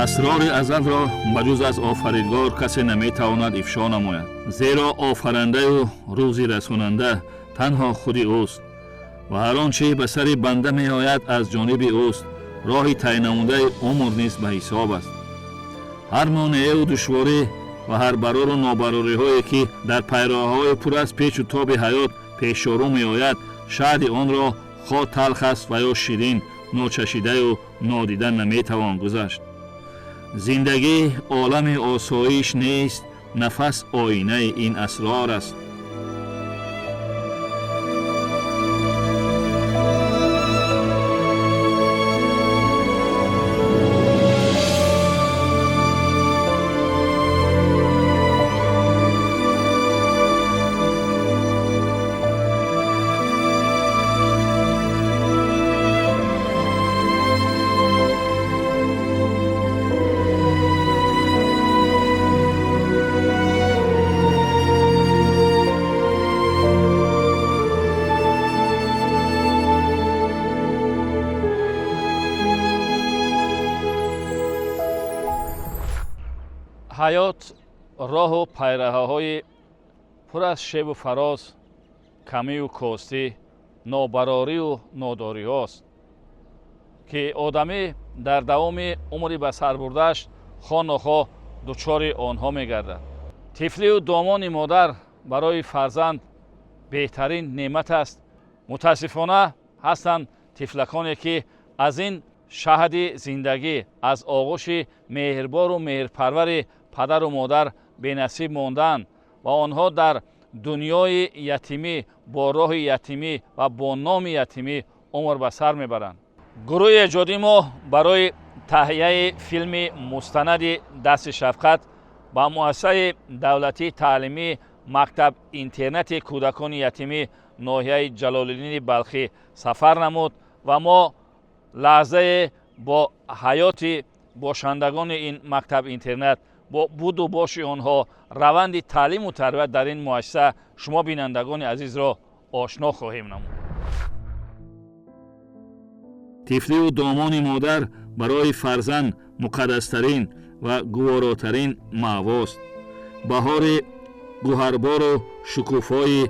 اسرار ازل را بجز از آفریدگار کسی نمیتواند افشا نماید، زیرا آفریننده و روزی رساننده تنها خودی اوست و هر آنچه به سر بنده می آید از جانب اوست. راه تعیین نموده عمر نیز به حساب است. هر مانعه و دشواری و هر برار و نابراری هایی که در پیراهای پر از پیچ و تاب حیات پیشرو می آید، شاید آن را خواه تلخ است و یا شیرین، ناچشیده و نادیده نمی توان گذشت. زندگی عالم آسایش نیست، نفس آینه این اسرار است. ҳаёт роҳу пайраҳаҳои пур аз шебу фароз, камию костӣ, нобарорию нодориҳост, ки одамӣ дар давоми умри ба сар бурдааш хоҳ нохоҳ дучори онҳо мегардад. тифлию домони модар барои фарзанд беҳтарин неъмат аст. мутаассифона ҳастанд тифлаконе ки аз ин шаҳди зиндагӣ, аз оғӯши меҳрбору меҳрпарвари падару модар бенасиб мондаанд ва онҳо дар дунёи ятимӣ бо роҳи ятимӣ ва бо номи ятимӣ умр ба сар мебаранд. гурӯҳи эҷодии мо барои таҳияи филми мустанади дасти шафқат ба муассисаи давлатии таълимии мактаб интернати кӯдакони ятимӣ ноҳияи ҷалолиддини балхӣ сафар намуд ва мо лаҳзае бо ҳаёти бошандагони ин мактаб интернат, бо буду боши онҳо, раванди таълиму тарбият дар ин муассиса шумо бинандагони азизро ошно хоҳем намуд. тифлию домони модар барои фарзанд муқаддастарин ва гуворотарин маъвост. баҳори гӯҳарбору шукуфои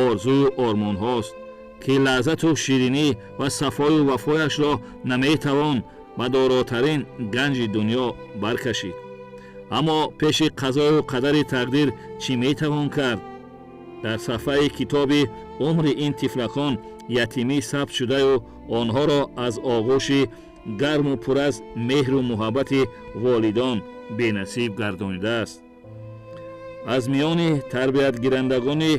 орзую ормонҳост, ки лаззату ширинӣ ва сафою вафояшро наметавон ба доротарин ганҷи дунё баркашид. аммо пеши қазою қадари тақдир чӣ метавон кард? дар сафҳаи китоби умри ин тифлакон ятимӣ сабт шудаю онҳоро аз оғӯши гарму пур аз меҳру муҳаббати волидон бенасиб гардонидааст. аз миёни тарбиятгирандагони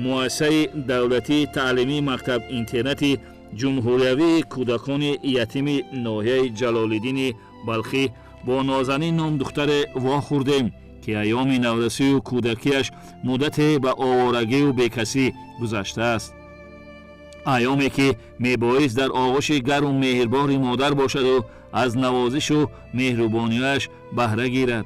муассисаи давлатии таълимии мактаб интернати ҷумҳуриявии кӯдакони ятими ноҳияи ҷалолиддини балхӣ бо нозанин ном духтаре вохӯрдем, ки айёми наврасию кӯдакиаш муддате ба оварагию бекасӣ гузаштааст. айёме ки мебоист дар оғӯши гару меҳрбори модар бошаду аз навозишу меҳрубониаш баҳра гирад.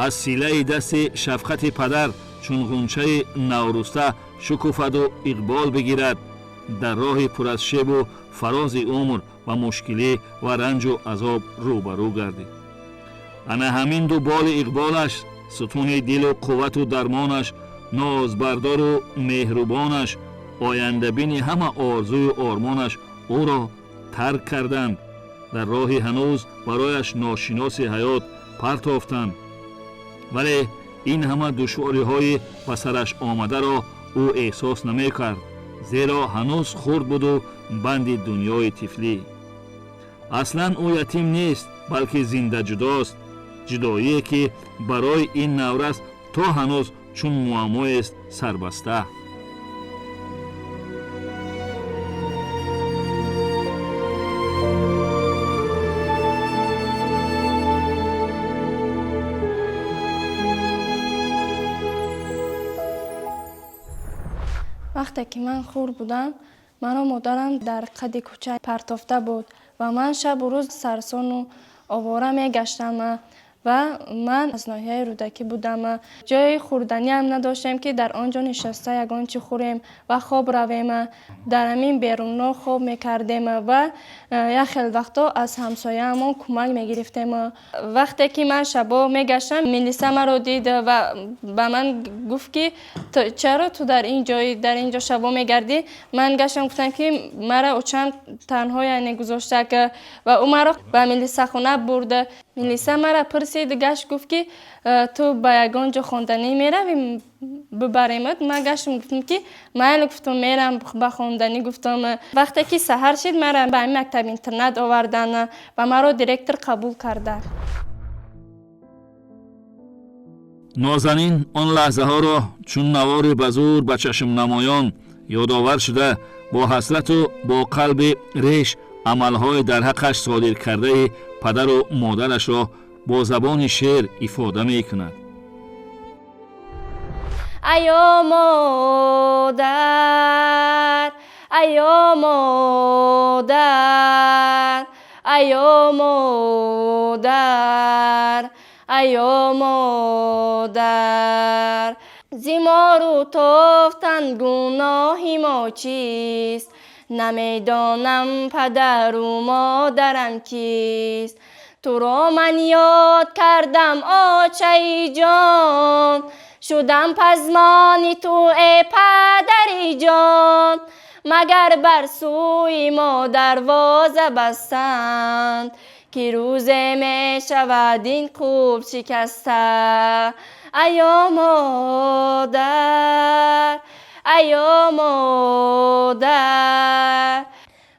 аз силаи дасти шафқати падар чун ғунчаи навруста шукуфаду иқбол бигирад. дар роҳи пур аз шебу фарози умр ба мушкилӣ ва ранҷу азоб рӯбарӯ гардид. ана ҳамин ду боли иқболаш, сутуни дилу қуввату дармонаш, нозбардору меҳрубонаш, ояндабини ҳама орзую ормонаш ӯро тарк карданд. дар роҳи ҳанӯз барояш ношиноси ҳаёт партофтанд. вале ин ҳама душвориҳои ба сараш омадаро ӯ эҳсос намекард, зеро ҳанӯз хурд буду банди дунёи тифлӣ. аслан ӯ ятим нест, балки зиндаҷудост. ҷудоие ки барои ин наврас то ҳанӯз чун муаммоест сарбаста. вақте ки ман хурд будам, ману модарам дар қади кӯча партофта буд ва ман шабу рӯз сарсону овора мегаштам. و من از ناحیه رودکی بودم. جای خوردنی هم نداشتیم که در آنجا نشسته یگان چی خوریم و خواب رویم. در همین بیرون خواب میکردیم و یک خیلی وقتا از همسایه همون کمک میگرفتیم. وقتی که من شبا میگشتم ملیسا مرا دید و به من گفت که چرا تو در اینجا شبا میگردی؟ من گشتم گفتم که مرا اوچم تنها یعنی گذاشته که و او مرا به ملیسا خونه برد. ملیسا مرا پرسید گشت گفت که تو به یگان جا خواندنی میروی ببریمت؟ من گشتم گفتم که من گفتم میرم به خواندنی. گفتم وقتی که سحر شد مرا به این مکتب اینترنت آوردن و مرا دیرکتر قبول کرده. نازنین آن لحظه ها را چون نوار بزور به چشم نمایان یادآور شده با حسرت و با قلب ریش عملهای در حقش صادر کرده پدر و مادرش را با زبان شعر ifade می کند. ایا مادر، ایا مادر، ایا مادر، ایا مادر، زما رو تافتن گناهی ما چیست؟ نمیدانم پدر و مادرم کیست؟ تو را من یاد کردم آچه جان، شدم پزمانی تو ای پدری جان. مگر بر سوی ما دروازه بستند که روزه می شود این خوب شکسته. ایا مادر، ایا مادر،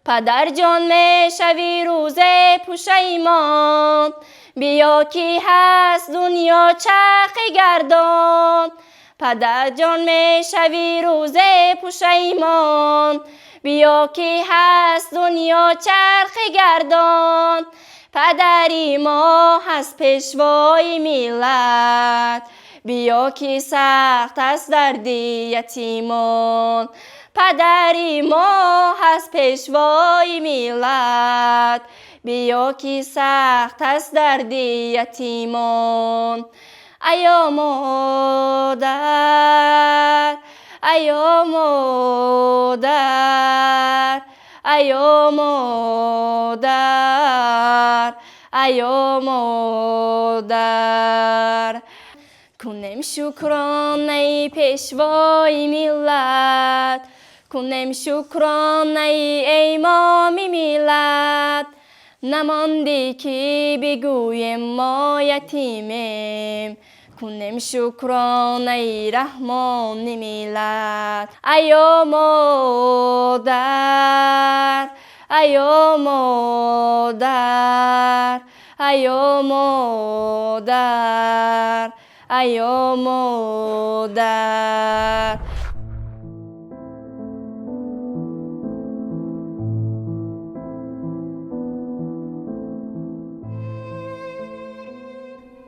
پدر جان می شوی روزه پشیمان، بیا کی هست دنیا چرخ گردان. پدر جان می شوی روزه پشیمان، بیا کی هست دنیا چرخ گردان. پدری ما هست پیشوای ملت، بیا کی سخت است دردی یتیمان. پدری ما هست پیشوای ملت، بیا کی سخت است دردی یتیمان. ایا مادر، ایا مادر، ایا مادر، ایا مادر، کنیم شکرانه پیشوای ملت، کنیم شکرانه ای امام ملت. نماندی که بگویم ما یتیمیم، کنیم شکرانه رحمان ملت. ایا مادر، ایا مادر، ایا مادر، ایا مادر.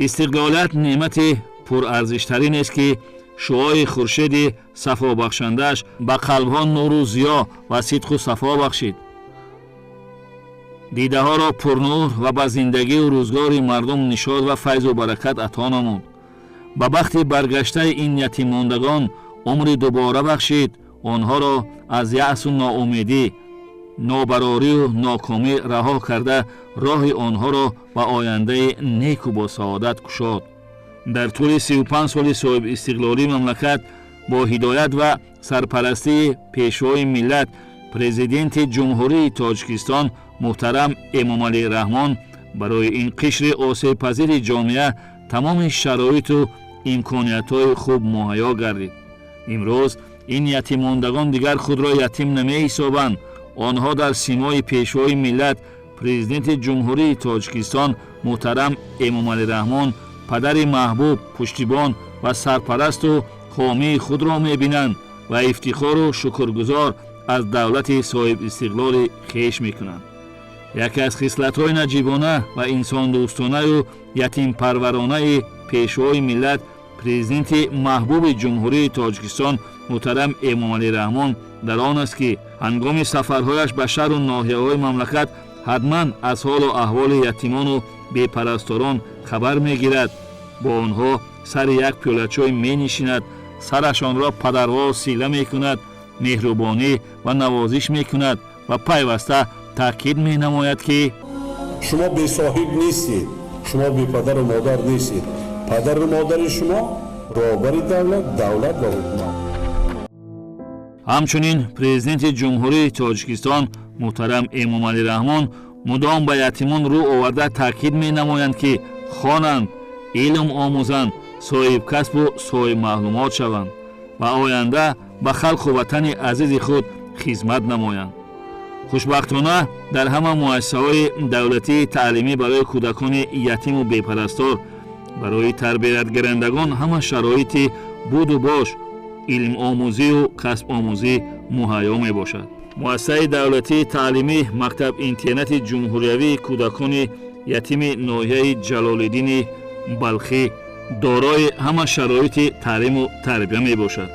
استقلالت نعمت پرارزشترین است که شعاع خورشید صفا بخشندش به قلب‌ها نور و ضیا و صدق و صفا بخشید. دیده ها را پرنور و به زندگی و روزگار مردم نشاط و فیض و برکت عطا نمود. به وقت برگشته این یتیم ماندگان عمر دوباره بخشید. آنها را از یأس و ناامیدی، نابراری و ناکامی رها کرده راه آنها را به آینده نیک و با سعادت گشاد. در طول 35 سال صاحب استقلالی مملکت با هدایت و سرپرستی پیشوای ملت پرزیدنت جمهوری تاجیکستان محترم امام علی رحمان برای این قشر آسیب پذیر جامعه تمام شرایط و امکانیت‌های خوب مهیا گردید. امروز این یتیم ماندگان دیگر خود را یتیم نمی حسابند. آنها در سیمای پیشوای ملت پرزیدنت جمهوری تاجیکستان محترم امام علی رحمان پدر محبوب، پشتیبان و سرپرست و حامی خود را می‌بینند و افتخار و شکرگزار از دولت صاحب استقلال خویش می‌کنند. یکی از خصلت‌های نجیبانه و انسان دوستانه و یتیم پرورانه پیشوای ملت پرزیدنت محبوب جمهوری تاجیکستان محترم امام علی رحمان در آن است که هنگام سفرهایش به شهر و ناحیه‌های مملکت حتما از حال و احوال یتیمان و بی‌پرستاران خبر میگیرد. با آنها سر یک پیاله چای می نشیند، سرشان را پدروا سیله می کند، مهربانی و نوازش می کند و پیوسته تاکید می نماید که شما بی صاحب نیستید، شما بی پدر و مادر نیستید. پدر و مادر شما رهبر دولت و حکومت. همچنین پرزیدنت جمهوری تاجیکستان محترم امامعلی رحمان مدام به یتیمان رو آورده تاکید می نمایند که خوانند، علم آموزند، صاحب کسب و صاحب معلومات شوند و آینده به خلق و وطن عزیز خود خدمت نمایند. خوشبختانه در همه مؤسسه‌های دولتی تعلیمی برای کودکان یتیم و بی‌پرستار برای تربیت گیرندگان همه شرایط بود و باش علم آموزی و کسب آموزی مهیا می باشد. مؤسسه دولتی تعلیمی مکتب اینترنت جمهوریوی کودکان یتیم ناحیه جلال‌الدین بلخی دارای همه شرایط تعلیم و تربیت می باشد.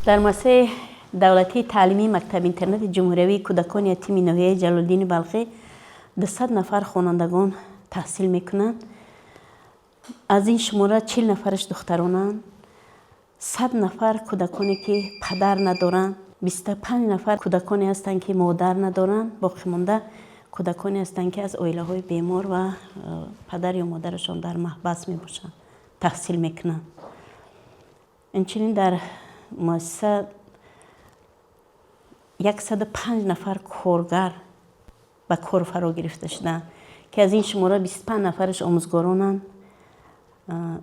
در مؤسسه دولتی تعلیمی مکتب اینترنت جمهوریوی کودکان یتیم ناحیه جلال‌الدین بلخی 200 نفر خوانندگان تحصیل میکنند. از این شماره 40 نفرش دخترانند، 100 نفر کودکانی که پدر ندارند، 25 نفر کودکانی هستند که مادر ندارند، باقی مانده کودکانی هستند که از عائله‌های بیمار و پدر یا مادرشان در محبس می باشند تحصیل میکنند. اینچنین در مؤسسه 105 نفر کارگر به کار فرا گرفته شدند که از این شماره 25 نفرش آموزگارانند،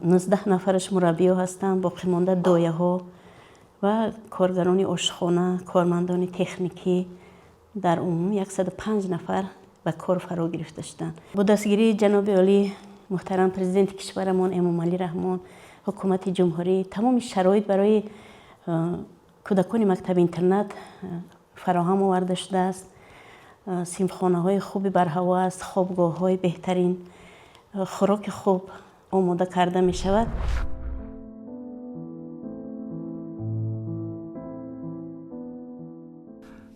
19 نفرش مربی‌ها هستند، باقی مانده دایه‌ها و کارگران آشخانه، کارمندان تکنیکی در عموم 105 نفر به کار فرا گرفته شدند. با دستگیری جناب عالی محترم پرزیدنت کشورمان امامعلی رحمان، حکومت جمهوری تمام شرایط برای کودکان مکتب اینترنت فراهم آورده شده است. صنفخانه‌های خوبی بر هوا است، خوابگاه‌های بهترین، خوراک خوب آماده کرده می شود.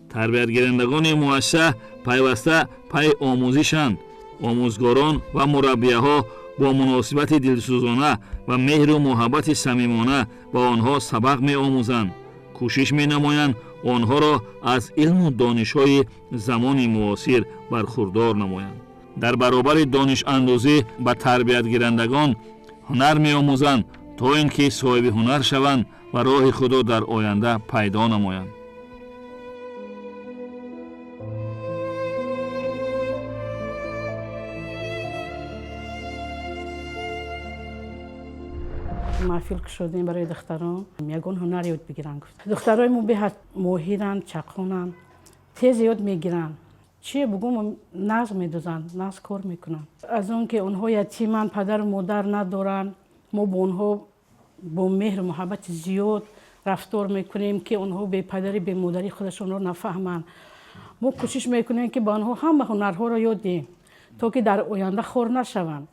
تربیت گیرندگان مؤسسه پیوسته پی آموزشند. آموزگاران و مربیه‌ها با مناسبت دلسوزانه و مهر و محبت صمیمانه با آنها سبق می آموزند. کوشش می نمایند آنها را از علم و دانش‌های زمان معاصر برخوردار نمایند. در برابر دانش اندازی به تربیت گیرندگان هنر می آموزند تا اینکه صاحب هنر شوند و راه خود را در آینده پیدا نمایند. محفل که شدیم برای دختران یگان هنر یاد بگیرن. دخترای ما به ماهرن، چقونن، تیز یاد میگیرن. چی بگم ناز میدوزن، ناز کار میکنن. از اون که اونها یتیمن، پدر و مادر ندارن، ما با اونها با مهر و محبت زیاد رفتار میکنیم که اونها به پدری به مادری خودشون رو نفهمن. ما کوشش میکنیم که با اونها هم هنرها رو یاد دیم تا که در آینده خور نشون،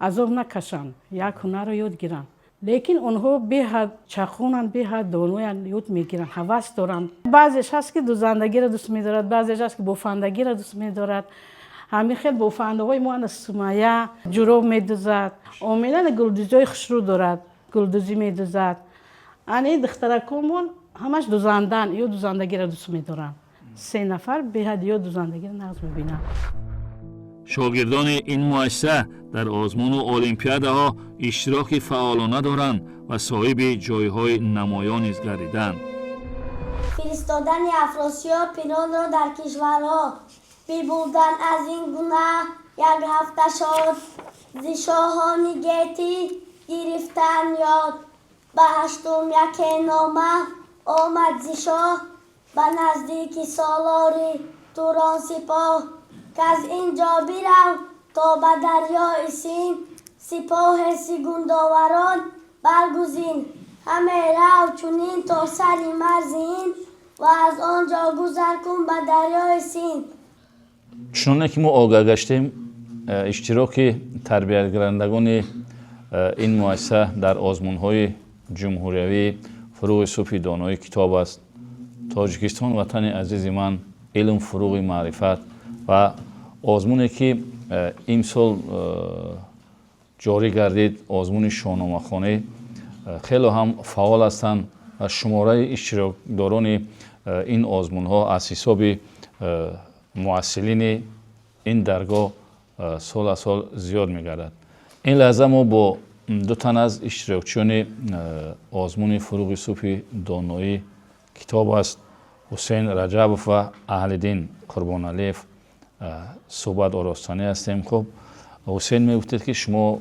عذاب نکشن، یک هنر رو یاد گیرن. لیکن اونها به حد چخونن، به حد دانوین یاد میگیرن، هوس دارن. بعضیش هست که دوزندگی را دوست میدارد، بعضیش هست که بافندگی را دوست میدارد. همین خیلی بافنده های ما سمیه جوراب میدوزد، عملا گلدوزی خوشرو دارد، گلدوزی میدوزد. این دخترکمون همش دوزندن یا دوزندگی را دوست میدارن. 3 نفر به حد یا دوزندگی را نقض میبینن. شاگردان این مؤسسه در آزمون و المپیادها اشتراک فعالانه دارند و صاحب جایهای نمایان نیز گردیدند. فرستادن افراسیاب پیران را در کشورها، بردن از این گناه 1 هفته شد. ز شاهان گیتی گرفتن یاد، به 8م یک نامه آمد ز شاه، به نزدیک سالار توران سپاه، که از اینجا برو تا به دریای سین، سپاه سگونداوران برگزین. همه رو چنین تا سر مرزین، و از آنجا گذر کن به دریای سین. چنانه که ما آگاه گشتیم اشتراک تربیتگرندگان این مؤسسه در آزمون‌های جمهوریوی فروغ صبح دانایی کتاب است. تاجیکستان وطن عزیز من، علم فروغ معرفت و آزمونی که امسال جاری گردید، آزمون شاهنامه‌خوانی، خیلی هم فعال هستند و شماره اشتراکداران این آزمون‌ها از حساب معسلین این درگاه سال از سال زیاد می‌گردد. این لحظه ما با دو تن از اشتراکچیان آزمون فروغ صبح دانایی کتاب است، حسین رجبов و اهل‌دین قربانعلیев صحبت آراستانی هستیم. خب حسین میگفتید که شما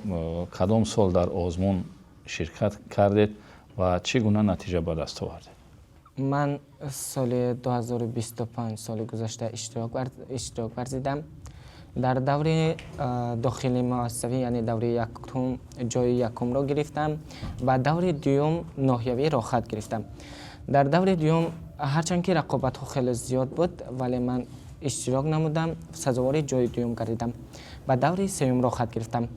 کدام سال در آزمون شرکت کردید و چگونه نتیجه به دست آوردید؟ من سال 2025 سال گذشته اشتراک ورزیدم. در دوره داخلی مؤسسوی یعنی دوره یکم جای یکم را گرفتم و دوره دوم ناحیوی را خط گرفتم. در دوره دوم هرچند که رقابت ها خیلی زیاد بود ولی من اشتراک نمودم، سزاوار جای دوم گردیدم و دوره سوم را خط گرفتم.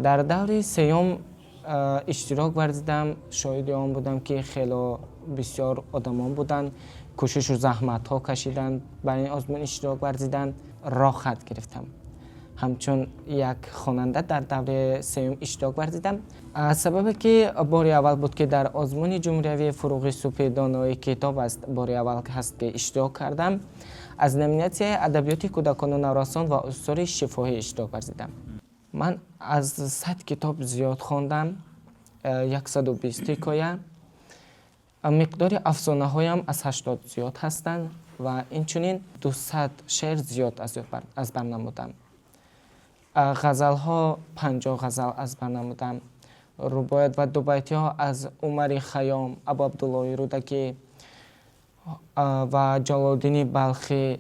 در دوره سوم اشتراک ورزیدم، شاهد آن بودم که خیلی بسیار آدمان بودند، کوشش و زحمت ها کشیدند برای این آزمون اشتراک ورزیدند، را خط گرفتم. همچون یک خواننده در دوره سوم اشتراک ورزیدم. سبب که بار اول بود که در آزمون جمهوریوی فروغ صبح دانایی کتاب است، بار اول هست که اشتراک کردم. از نمیناسی ادبیات کودکان و نوسان و اثار شفاهی اشتراک ورزیدم. من از 100 کتاب زیاد خواندم، 120 حکایه، مقدار افسانه هایم از 80 زیاد هستند و اینچنین 200 شعر زیاد از بر نمودم. غزل ها 50 غزل از بر نمودم. رباعیات و دو بیتی ها از عمر خیام، ابو عبدالله رودکی و جلال‌الدین بلخی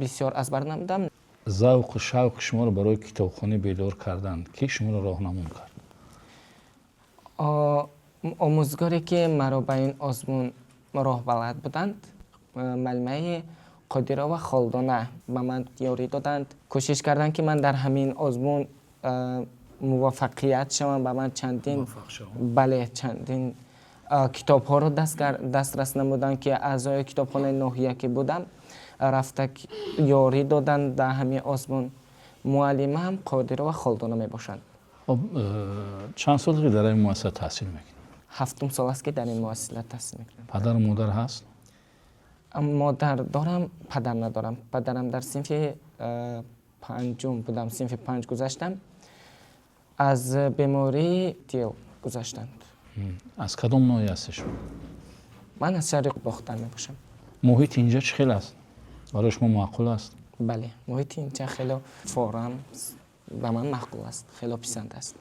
بسیار از بر نمودم. ذوق و شوق شما رو برای کتابخوانی بیدار کردند، کی شما رو راهنمایی کرد؟ آموزگاری که مرا به این آزمون راه بلد بودند، معلمه قادره و خالدانه به من یاری دادند. کوشش کردند که من در همین آزمون موفقیت شوم. به من چندین کتاب ها رو دسترس نمودند که اعضای کتابخانه ناحیه که بودم رفته یاری دادند در همین آزمون. معلمه هم قادره و خالدانه می باشند. چند سال که در این مؤسسه تحصیل میکنید؟ 7 سال است که در این مؤسسه تحصیل میکنم. پدر و مادر هست؟ مادر دارم، پدر ندارم. پدرم در صنف 5 بودم، صنف 5 گذشتم، از بیماری دیل گذشتند. از کدام ناحیه هستی شما؟ من از شرق باختر می باشم. محیط اینجا چه است؟ برای شما معقول است؟ بله، محیط اینجا خیلی فورم و من معقول است، خیلی پسند است.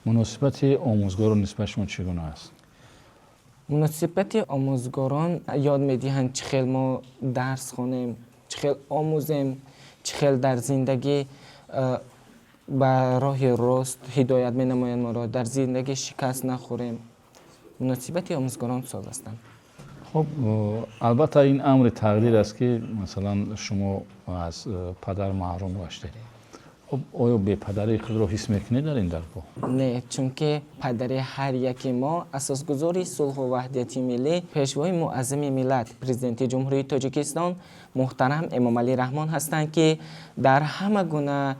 مناسبت آموزگار و نسبت شما چگونه است؟ مناسبت آموزگاران یاد میدهند چه خیلی ما درس خوانیم، چه خیلی آموزیم، چه خیلی در زندگی به راه راست هدایت می نمایند ما را، در زندگی شکست نخوریم. مناسبت آموزگاران ساز هستند. خب البته این امر تقدیر است که مثلا شما از پدر محروم گشتید. خب آیا به پدری خود را حس میکنید در این درگاه؟ نه، چون که پدر هر یکی ما اساسگذار صلح و وحدت ملی، پیشوای معظم ملت، پرزیدنت جمهوری تاجیکستان محترم امام علی رحمان هستند که در همه گونه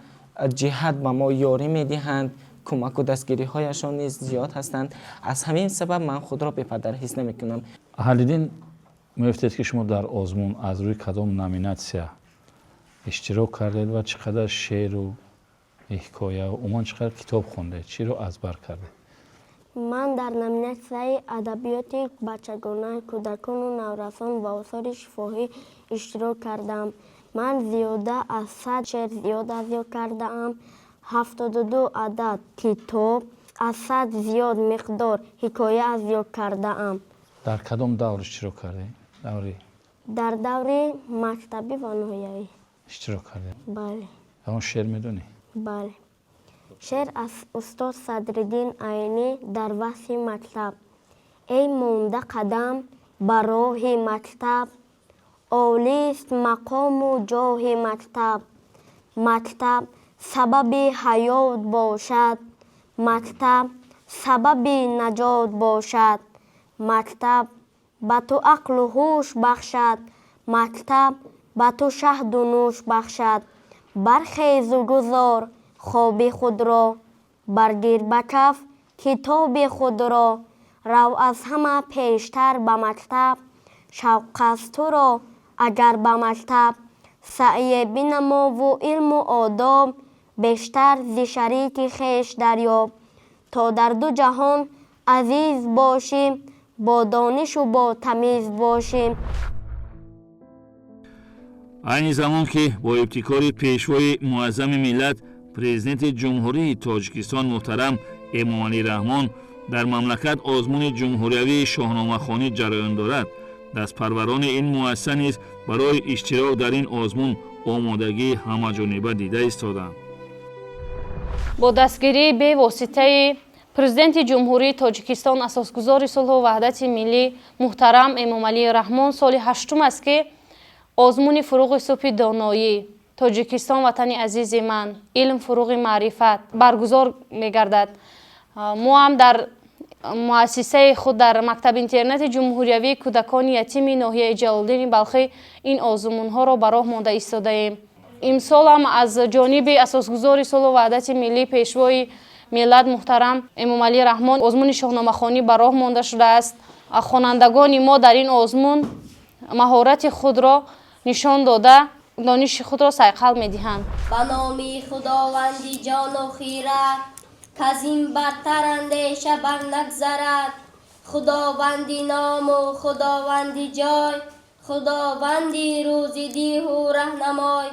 جهت به ما یاری میدهند. کمک و دستگیری هایشان نیز زیاد هستند. از همین سبب من خود را به پدر حس نمیکنم. اهل‌دین میگفتید که شما در آزمون از روی کدام نامیناسیا اشتراک کردید و چقدر شعر و حکایه و عموما چقدر کتاب خوندید؟ چی رو ازبر کردید؟ من در نامیناسیای ادبیات بچگانه، کودکان و نوسان و آثار شفاهی اشتراک کردم. من زیاده از 100 شعر زیاد کردم. 72 عدد کتاب، از 100 زیاد مقدار حکایه زیاد کردم. در کدام دور اشتراک کردید؟ در دوره مکتبی و ناحیه‌ای اشتراک کردید؟ بله. اون شعر میدونی؟ بله. شعر از استاد صدرالدین عینی در وصف مکتب. ای مانده قدم بر راه مکتب، عالی است مقام و جاه مکتب. مکتب سبب حیات باشد. مکتب سبب نجات باشد. مکتب به تو عقل و هوش بخشد. مکتب به تو شهد و نوش بخشد. برخیز و گذار خواب خود را، برگیر به کف کتاب خود را. رو از همه پیشتر به مکتب، شوق است تو را اگر به مکتب. سعی بنما و علم و آداب، بیشتر ز شریک خویش دریاب. تا در دو جهان عزیز باشیم، با دانش و با تمیز باشیم. айни замон ки бо ибтикори пешвои муаззами миллат президенти ҷумҳурии тоҷикистон муҳтарам эмомалӣ раҳмон дар мамлакат озмуни ҷумҳуриявии шоҳномахонӣ ҷараён дорад, дастпарварони ин муассиса низ барои иштирок дар ин озмун омодагии ҳамаҷониба дида истоданд. бо дастгирии бевоситаи президенти ҷумҳурии тоҷикистон асосгузори сулҳу ваҳдати миллӣ муҳтарам эмомалӣ раҳмон соли 8 аст ки озмуни фуруғи субҳи доноӣ тоҷикистон ватани азизи ман, илм фуруғи маърифат баргузор мегардад. мо ҳам дар муассисаи худ дар мактаби интернати ҷумҳуриявии кӯдакони ятими ноҳияи ҷалолиддини балхӣ ин озмунҳоро ба роҳ монда истодаем. имсол ҳам аз ҷониби асосгузори сулҳу ваҳдати миллӣ пешвои миллат муҳтарам эмомалӣ раҳмон озмуни шоҳномахонӣ ба роҳ монда шудааст. хонандагони мо дар ин озмун маҳорати худро нишон дода дониши худро сайқал медиҳанд. ба номи худованди ҷону хират, каз ин бартар андеша бар нагзарад. худованди ному худованди ҷой, худованди рӯзи диҳу раҳнамой.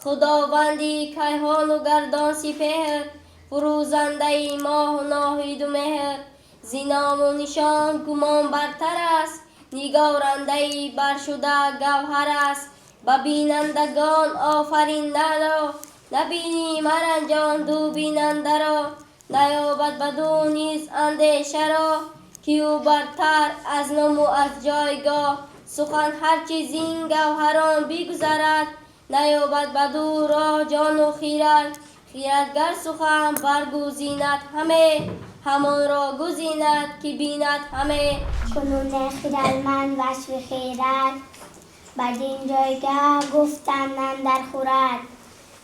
худованди кайҳону гардон сипеҳр, фурӯзандаи моҳу ноҳиду меҳр. зи ному нишон гумон бартар аст, нигорандаи баршуда гавҳар аст. ба бинандагон офариндаро, набини маранҷон дубинандаро. наёбад баду низ андешаро, ки ӯ бартар аз ному аз ҷойгоҳ. сухан ҳарчи зин гавҳарон бигузарад, наёбад баду роҳ ҷону хират. хиратгар сухан баргузинад ҳаме, ҳамонро гузинад ки бинад ҳаме. کنون خیرالمند وصف خیرت، بدین جایگاه گفتم اندر خورد.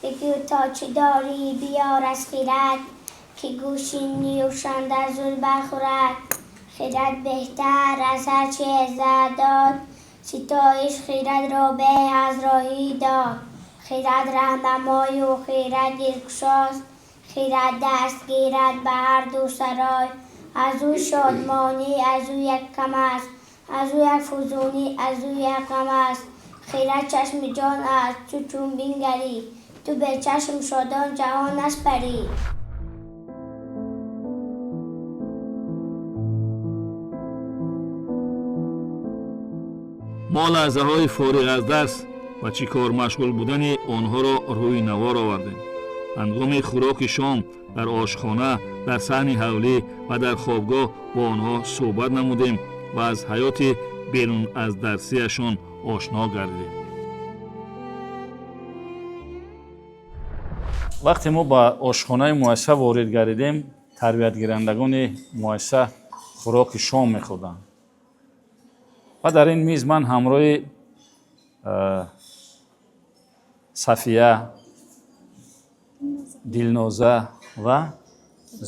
بگو تا چه داری بیار از خیرت، که گوشی نیوشان در زور برخورد. خیرت بهتر از هر چه عزت داد، ستایش خیرت را به از راهی داد. خیرت رهنمای و خیرت دلگشاست، خیرت دست گیرد به هر دو سرای. از او شادمانی از او یک کم است، از او یک فزونی از او یک غم است. خیرت چشم جان است تو چون بینگری، تو به چشم شادان جهان اسپری. мо лаҳзаҳои фориғ аз дарс ва чӣ кор машғул будани онҳоро рӯи навор овардем. ҳангоми хӯроки шом дар ошхона, дар саҳни ҳавлӣ ва дар хобгоҳ бо онҳо суҳбат намудем ва аз ҳаёти берун аз дарсиашон ошно гардидем. вақте мо ба ошхонаи муассиса ворид гардидем, тарбиятгирандагони муассиса хӯроки шом мехӯрданд. ва дар ин миз ман ҳамроҳи сафия, дилноза ва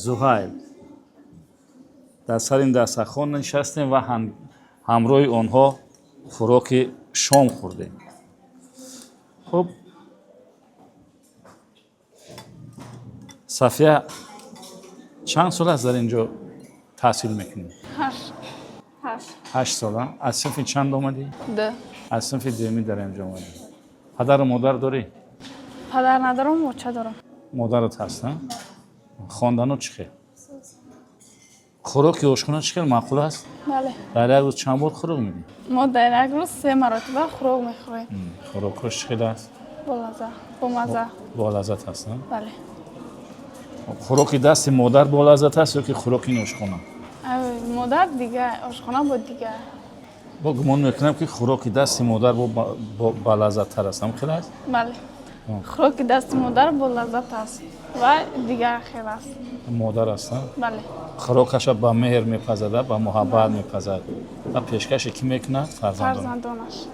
зуҳайл дар сари дастархон нишастем ва ҳамроҳи онҳо хӯроки шом хӯрдем. хуб, сафия чанд сол аст дар ин ҷо таҳсил мекунӣ? 8 сола. аз синфи чанд омадӣ? аз синфи дуюмӣ дар ин ҷо омадӣ. падару модар дорӣ? падар надарам, боча дорам. модарат ҳаст? хонданот чӣ хел? хӯроки ошхона чӣ хел маъқул аст? бале. дар як рӯз чанд бор хӯрок медӣ? мо дар як рӯз 3 маротиба хӯрок мехӯрем. хӯрокҳош чӣ хел аст? бомазза. болаззат аст? бале. хӯроки дасти модар болаззат аст ё ки хӯроки ин ошхона? модар дигар, ошхона бо дигар. бо гумон мекунам ки хӯроки дасти модар балаззаттар аст. ҳам хел аст? бале. خوراک دست مادر با لذت است و دیگر خیر است. مادر هستن؟ بله. خوراکش با مهر میپزد، با محبت میپزد و پیشکش کی میکند؟ فرزندانش.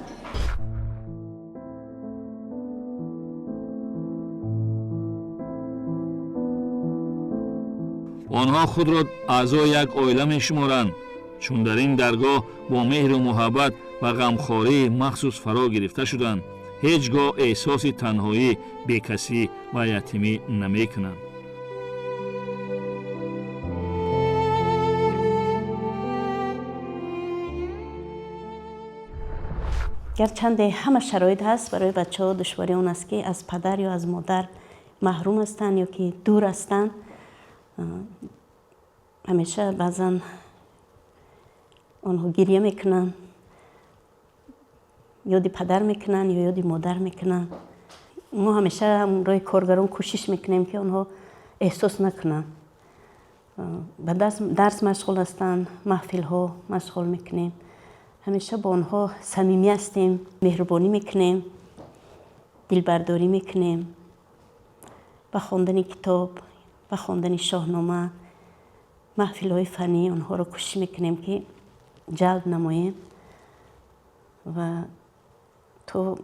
آنها خود را اعضای یک عائله میشمارند، چون در این درگاه با مهر و محبت و غمخواری مخصوص فرا گرفته شدند. هیچگاه احساس تنهایی، بیکسی و یتیمی نمیکنند. گرچند همه شرایط هست برای بچه ها، دشواری اون است که از پدر یا از مادر محروم هستند یا که دور هستند. همیشه بعضا آنها گریه میکنن، یادی پدر میکنن یا یادی مادر میکنن. ما همیشه هم روی کارگران کوشش میکنیم که آنها احساس نکنن. به درس مشغول هستن، محفل ها مشغول میکنیم. همیشه با آنها صمیمی هستیم، مهربانی میکنیم، دلبرداری میکنیم. با خواندن کتاب، با خواندن شاهنامه، محفل های فنی آنها رو کوشش میکنیم که جلب نماییم و تو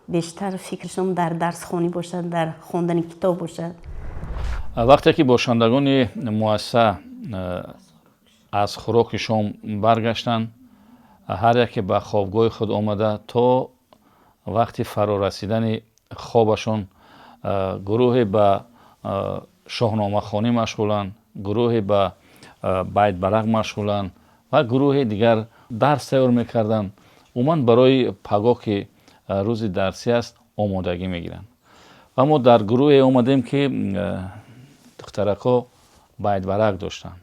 بیشتر فکرشون در درس خوانی باشد، در خواندن کتاب باشد. وقتی که باشندگان مؤسسه از خوراک شام برگشتند، هر یک به خوابگاه خود آمده تا وقتی فرا رسیدن خوابشون گروهی به شاهنامه خوانی مشغولند، گروهی به بیت برق مشغولند و گروه دیگر درس تیار میکردن. عموما برای پگاه که روز درسی است آمادگی میگیرن. و ما در گروه اومدیم که دخترکا بیت برق داشتن.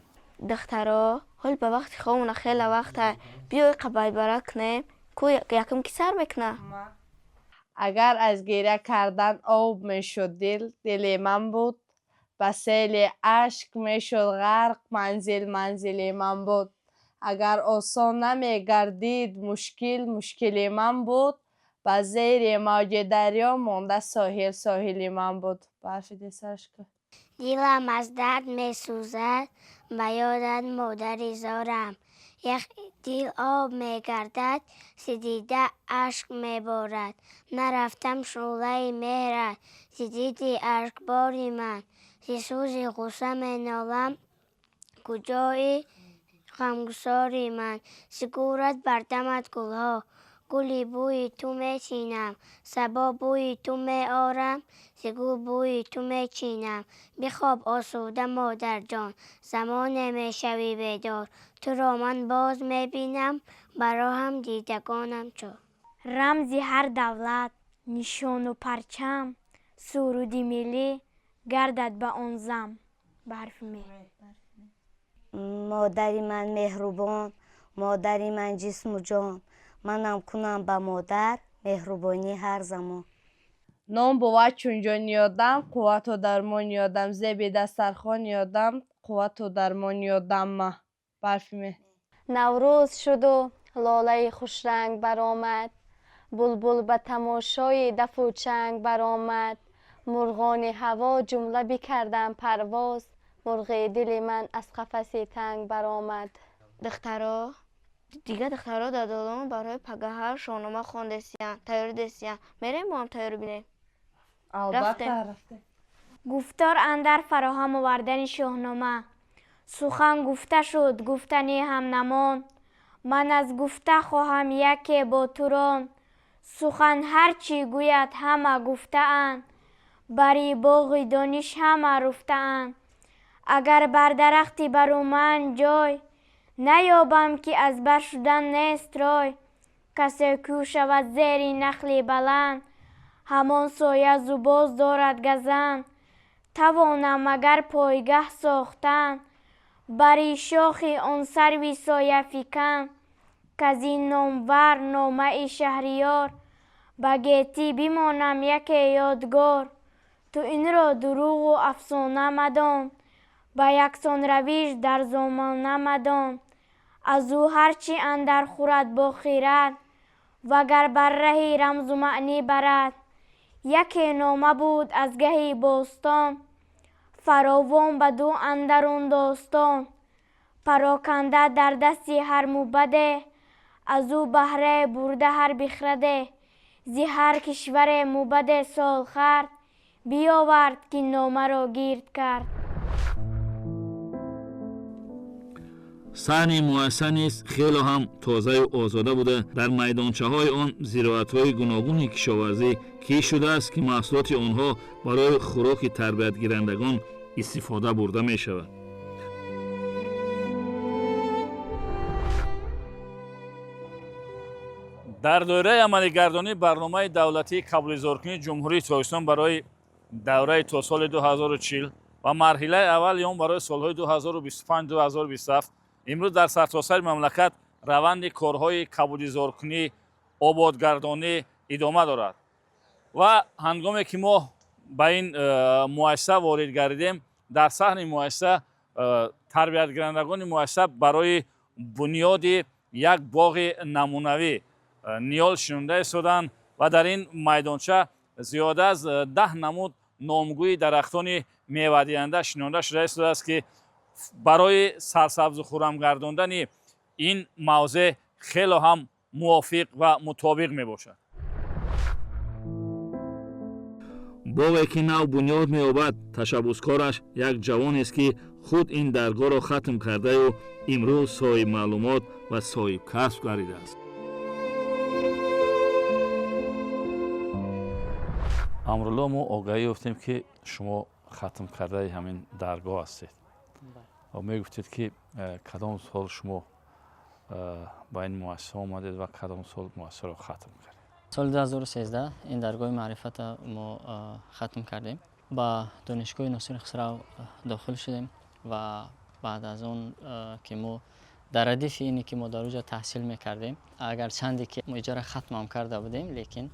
دخترها حال به وقت خوابونه خیلی وقت بیای بیت برق کنیم که یکم کی سر میکنه. اگر از گریه کردن آب میشد دل من بود، به سیل اشک میشد غرق منزل من بود. اگر آسان نمیگردید مشکل من بود، به زیر موج دریا مانده ساحل من بود. برفیده سرش که دیلم از درد میسوزد، به یادت مادری زارم. یک دیل آب میگردد، سدیده اشک میبارد. نرفتم شعله مهرت، سدیدی اشکباری من. ز سوز غصه مینالم، کجای غمگساری من. سکورت بر دمت گلها، گلی بوی تو میچینم. صبا بوی تو میآرم، ز گل بوی تو میچینم. بخواب آسوده مادر جان، زمان میشوی بیدار. تو را من باز میبینم، برا هم دیدگانم چار. رمزی هر دولت، نشان و پرچم، سرودی ملی گردد به آن زم. به حرف می. مادری من مهربان، مادری من جسم و جان. منم کنم به مادر مهربانی هر زمان. نام بود چون جان یادم، قوت و درمان یادم. زیب دسترخوان یادم، قوت و درمان یادم. برفیمه. نوروز شد و لاله خوش رنگ برآمد، بلبل به تماشای دف و چنگ برآمد. مرغان هوا جمله بکردن پرواز، مرغ دل من از قفس تنگ برآمد. دخترها در دالان برای پگاه شاهنامه خواندستیان، تیاری دستیان. میریم با هم تیاری بینیم. رفته. گفتار اندر فراهم آوردن شاهنامه، سخن گفته شد گفتنی هم نمان. من از گفته خواهم یکی با توران، سخن هرچی گوید همه گفته اند. بری باغ دانش همه رفته اند. اگر بر درختی برو من جای، نیابم که از بر شدن نیست رای. کسی کو شود زیر نخل بلند، همان سایه زباز دارد گزند. توانم مگر پایگه ساختن، بری شاخ آن سروی سایه فکن. کز این نامور نامه شهریار، به گیتی بمانم یک یادگار. تو این را دروغ و افسانه مدان، به یکسان رویش در زمانه مدان. از او هرچی اندر خورد با خیرت، وگر بر رهی رمز و معنی برد. یکی نامه بود از گهی بوستان، فراوان بدو اندرون داستان. پراکنده در دستی هر موبده، از او بهره برده هر بخرده. زی هر کشور موبد سال خرد، بیاورد که نامه را گیرد کرد. صحن مؤسسه نیز خیلی هم تازه و آزاده بوده. در میدانچه های آن زراعت های گوناگون کشاورزی کی شده است که محصولات آنها برای خوراک تربیت گیرندگان استفاده برده می شود. در دوره عملی‌گردانی برنامه دولتی قبول‌زارکنی جمهوری تاجیکستان برای دوره تا سال 2040 و مرحله اول آن برای سالهای 2025-2027 امروز در سرتاسر مملکت روند کارهای قبول‌زارکنی آبادگردانی ادامه دارد و هنگامی که ما به این مؤسسه وارد گردیدیم، در صحن مؤسسه تربیت گیرندگان مؤسسه برای بنیاد یک باغ نمونوی نیال شنونده شدند و در این میدانچه زیاده از 10 نمود نامگوی درختان میوه دهنده شنونده شده است که برای سرسبز و خرم گرداندن این موضع خیلی هم موافق و مطابق می باشد. باغی که نو بنیاد می‌یابد تشبسکارش یک جوان است که خود این درگاه را ختم کرده و امروز صاحب معلومات و صاحب کسب گردیده است. امروز ما آگاهی یافتیم که شما ختم کرده همین درگاه هستید و می گفتید که کدام سال شما با این مؤسسه آمدید و کدام سال مؤسسه را ختم کردید؟ سال 2013 این درگاه معرفت ما ختم کردیم. با دانشگاه ناصر خسرو داخل شدیم و بعد از اون که ما در ردیف اینی که ما در اونجا تحصیل میکردیم، اگر چندی که ما اجاره ختم هم کرده بودیم، لیکن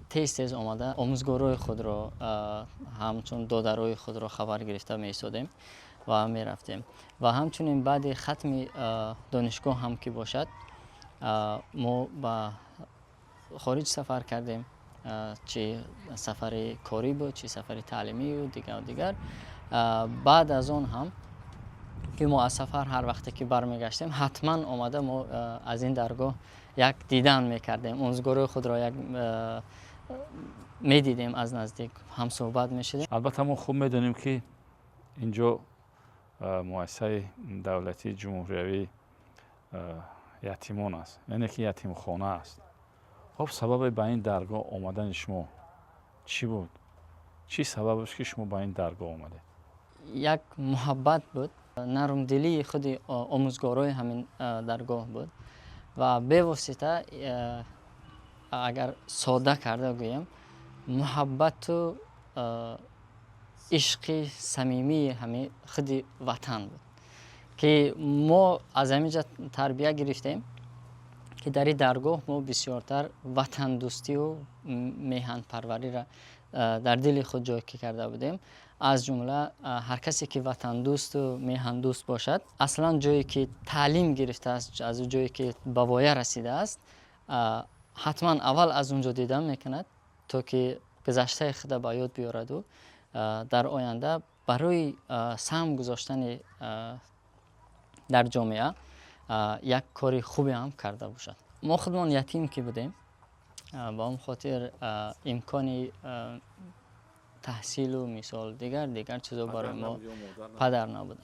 تیز آمده آموزگارای خود را همچون دادرای خود را خبر گرفته می ایستادیم و می رفتیم و همچنین بعد ختم دانشگاه هم که باشد ما با خارج سفر کردیم، چه سفر کاری بود چه سفر تعلیمی و دیگر. بعد از اون هم که ما از سفر هر وقتی که برمیگشتیم حتما آمده ما از این درگاه یک دیدن میکردیم، آموزگارای خود را یک میدیدیم، از نزدیک هم صحبت میشدیم. البته ما خوب میدونیم که اینجا مؤسسه دولتی جمهوری یتیمان است، یعنی که یتیم خانه است. خب سبب به این درگاه آمدن شما چی بود؟ چی سببش که شما به این درگاه آمده؟ یک محبت بود، نرم دلی خود آموزگارای همین درگاه بود و به واسطه اگر ساده کرده گویم محبت و عشق صمیمی همین خود وطن بود که ما از همینجا تربیت گرفتیم که در این درگاه ما بسیارتر وطن دوستی و میهن پروری را در دل خود جای کرده بودیم. از جمله هر کسی که وطن دوست و میهن دوست باشد، اصلا جایی که تعلیم گرفته است، از جایی که به وایه رسیده است، حتما اول از اونجا دیدن میکند تا که گذشته خود به یاد بیارد و در آینده برای سهم گذاشتن در جامعه یک کاری خوبی هم کرده باشد. ما خودمان یتیم که بودیم، با اون خاطر امکانی تحصیل و مثال دیگر چیزا برای ما پدر نبودن.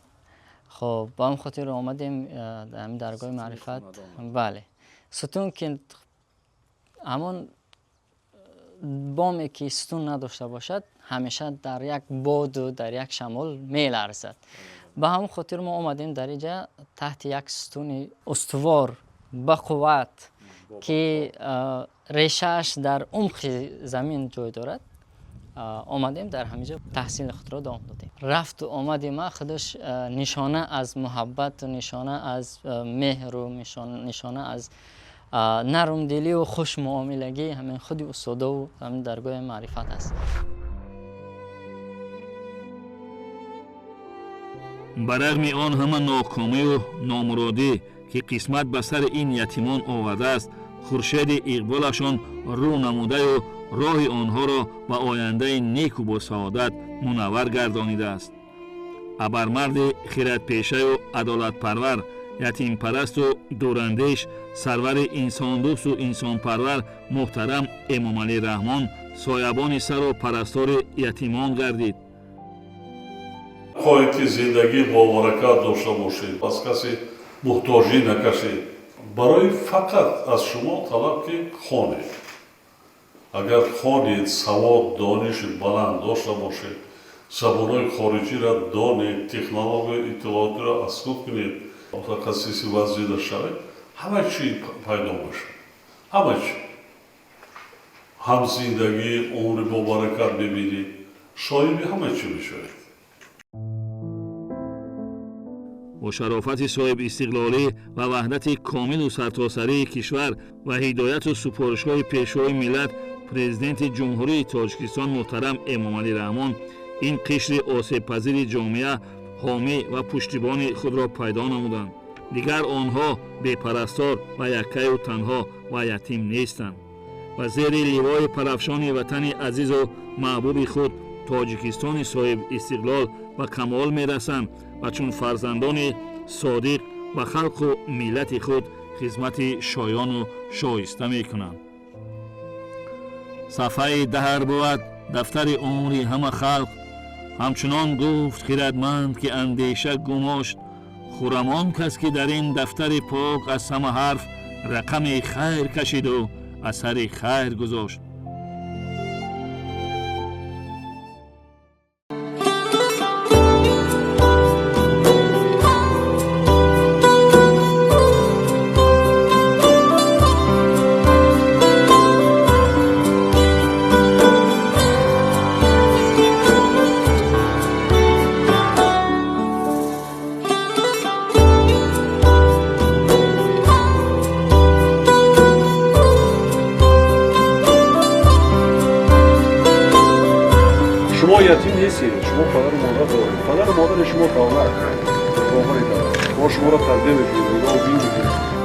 خب با اون خاطر آمدیم در همین درگاه معرفت. بله، ستون که همون بامی که ستون نداشته باشد همیشه در یک باد و در یک شمال میلرزد. به همون خاطر ما آمدیم در اینجا تحت یک ستون استوار با قوت که ریشه‌اش در عمق زمین جای دارد، آمدیم در همینجا تحصیل خود را ادامه دادیم. رفت و آمد ما خودش نشانه از محبت و نشانه از مهر و نشانه از نرم دلی و خوش معاملگی همین خود استاد و همین درگاه معرفت است. برغم آن همه ناکامی و نامرادی که قسمت به سر این یتیمان آورده است، خورشید اقبالشان رو نموده و راه آنها را به آینده نیک و با سعادت منور گردانیده است. ابرمرد خیرتپیشه و عدالت پرور، یتیم پرست و دوراندیش، سرور انسان دوست و انسان پرور محترم امام علی رحمان سایبان سر و پرستار یتیمان گردید. خواهید که زندگی با برکت داشته باشید، از کسی محتاجی نکشید. برای فقط از شما طلب که خوانید. اگر خوانید، سواد دانش بلند داشته باشید، زبانهای خارجی را دانید، تکنولوژی اطلاعاتی را اسکوب کنید، متخصصی وزیده شوید، همه چی پیدا باشه. همه چی. هم زندگی عمر با برکت ببینید، صاحب همه چی بشوید. با شرافت صاحب استقلالی و وحدت کامل و سرتاسری کشور و هدایت و سپارش‌های پیشوای ملت، پرزیدنت جمهوری تاجیکستان محترم امام علی رحمان این قشر آسیب پذیر جامعه حامی و پشتیبان خود را پیدا نمودند. دیگر آنها بی‌پرستار و یکه و تنها و یتیم نیستند و زیر لیوای پرافشان وطن عزیز و محبوب خود تاجیکستان صاحب استقلال و کمال می‌رسند و چون فرزندان صادق و خلق و ملت خود خدمت شایان و شایسته می‌کنند. صفحه دهر بود دفتر عمر همه خلق، همچنان گفت خردمند که اندیشه گماشت، خرمان کس که در این دفتر پاک از همه حرف رقم خیر کشید و اثر خیر گذاشت. شما یتیم نیستید، شما پدر و مادر دارید. پدر و مادر شما دولت با شما را تربیت می‌کنید، اینا رو بین می‌کنید.